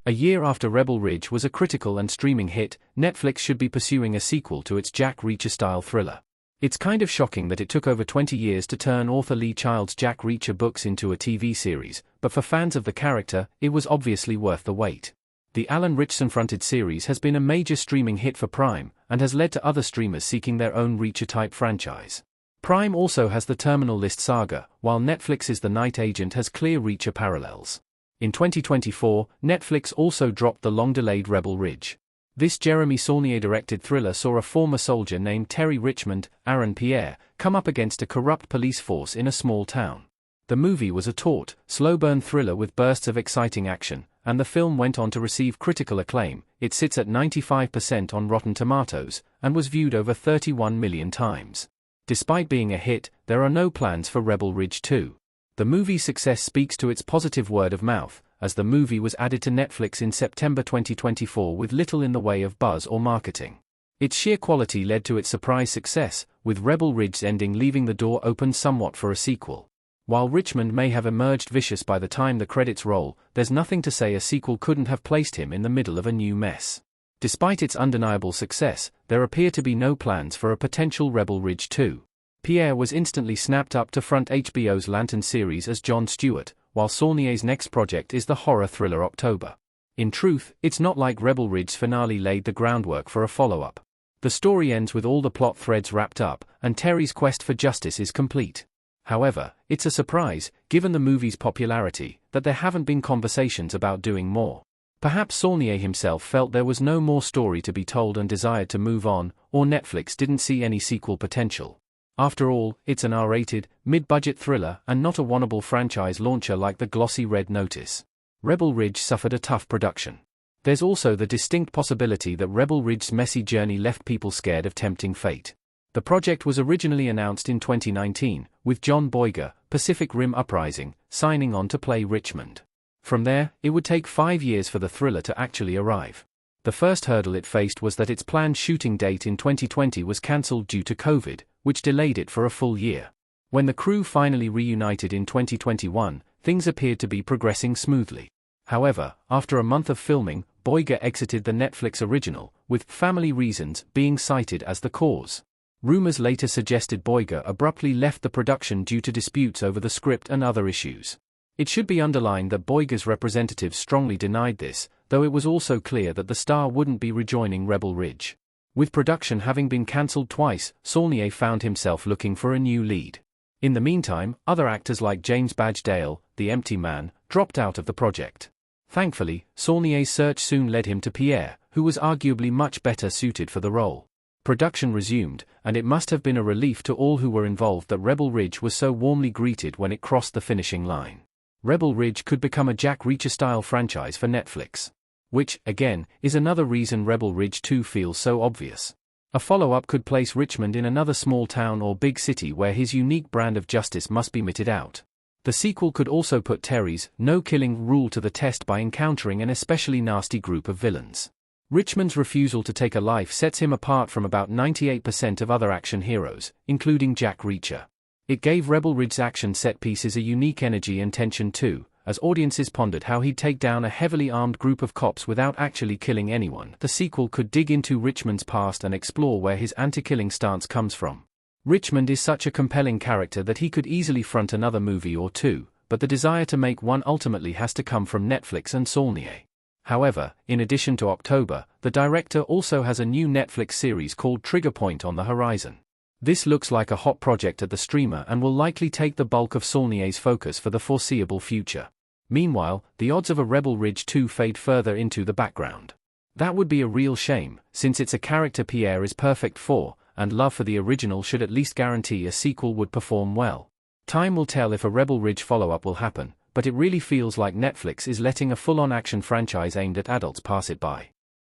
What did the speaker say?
A year after Rebel Ridge was a critical and streaming hit, Netflix should be pursuing a sequel to its Jack Reacher-style thriller. It's kind of shocking that it took over 20 years to turn author Lee Child's Jack Reacher books into a TV series, but for fans of the character, it was obviously worth the wait. The Alan Ritchson-fronted series has been a major streaming hit for Prime, and has led to other streamers seeking their own Reacher-type franchise. Prime also has the Terminal List saga, while Netflix's The Night Agent has clear Reacher parallels. In 2024, Netflix also dropped the long-delayed Rebel Ridge. This Jeremy Saulnier-directed thriller saw a former soldier named Terry Richmond, Aaron Pierre, come up against a corrupt police force in a small town. The movie was a taut, slow-burn thriller with bursts of exciting action, and the film went on to receive critical acclaim. It sits at 95% on Rotten Tomatoes, and was viewed over 31 million times. Despite being a hit, there are no plans for Rebel Ridge 2. The movie's success speaks to its positive word of mouth, as the movie was added to Netflix in September 2024 with little in the way of buzz or marketing. Its sheer quality led to its surprise success, with Rebel Ridge's ending leaving the door open somewhat for a sequel. While Richmond may have emerged vicious by the time the credits roll, there's nothing to say a sequel couldn't have placed him in the middle of a new mess. Despite its undeniable success, there appear to be no plans for a potential Rebel Ridge 2. Pierre was instantly snapped up to front HBO's Lantern series as Jon Stewart, while Saulnier's next project is the horror thriller October. In truth, it's not like Rebel Ridge's finale laid the groundwork for a follow-up. The story ends with all the plot threads wrapped up, and Terry's quest for justice is complete. However, it's a surprise, given the movie's popularity, that there haven't been conversations about doing more. Perhaps Saulnier himself felt there was no more story to be told and desired to move on, or Netflix didn't see any sequel potential. After all, it's an R-rated, mid-budget thriller and not a wannable franchise launcher like the glossy Red Notice. Rebel Ridge suffered a tough production. There's also the distinct possibility that Rebel Ridge's messy journey left people scared of tempting fate. The project was originally announced in 2019, with John Boyega, Pacific Rim Uprising, signing on to play Richmond. From there, it would take 5 years for the thriller to actually arrive. The first hurdle it faced was that its planned shooting date in 2020 was cancelled due to COVID, which delayed it for a full year. When the crew finally reunited in 2021, things appeared to be progressing smoothly. However, after a month of filming, Boyega exited the Netflix original, with family reasons being cited as the cause. Rumors later suggested Boyega abruptly left the production due to disputes over the script and other issues. It should be underlined that Boyega's representatives strongly denied this, though it was also clear that the star wouldn't be rejoining Rebel Ridge. With production having been cancelled twice, Saulnier found himself looking for a new lead. In the meantime, other actors like James Badge Dale, the Empty Man, dropped out of the project. Thankfully, Saulnier's search soon led him to Pierre, who was arguably much better suited for the role. Production resumed, and it must have been a relief to all who were involved that Rebel Ridge was so warmly greeted when it crossed the finishing line. Rebel Ridge could become a Jack Reacher-style franchise for Netflix. Which, again, is another reason Rebel Ridge 2 feels so obvious. A follow-up could place Richmond in another small town or big city where his unique brand of justice must be meted out. The sequel could also put Terry's no-killing rule to the test by encountering an especially nasty group of villains. Richmond's refusal to take a life sets him apart from about 98% of other action heroes, including Jack Reacher. It gave Rebel Ridge's action set pieces a unique energy and tension too, as audiences pondered how he'd take down a heavily armed group of cops without actually killing anyone. The sequel could dig into Richmond's past and explore where his anti-killing stance comes from. Richmond is such a compelling character that he could easily front another movie or two, but the desire to make one ultimately has to come from Netflix and Saulnier. However, in addition to October, the director also has a new Netflix series called Trigger Point on the horizon. This looks like a hot project at the streamer and will likely take the bulk of Saulnier's focus for the foreseeable future. Meanwhile, the odds of a Rebel Ridge 2 fade further into the background. That would be a real shame, since it's a character Pierre is perfect for, and love for the original should at least guarantee a sequel would perform well. Time will tell if a Rebel Ridge follow-up will happen, but it really feels like Netflix is letting a full-on action franchise aimed at adults pass it by.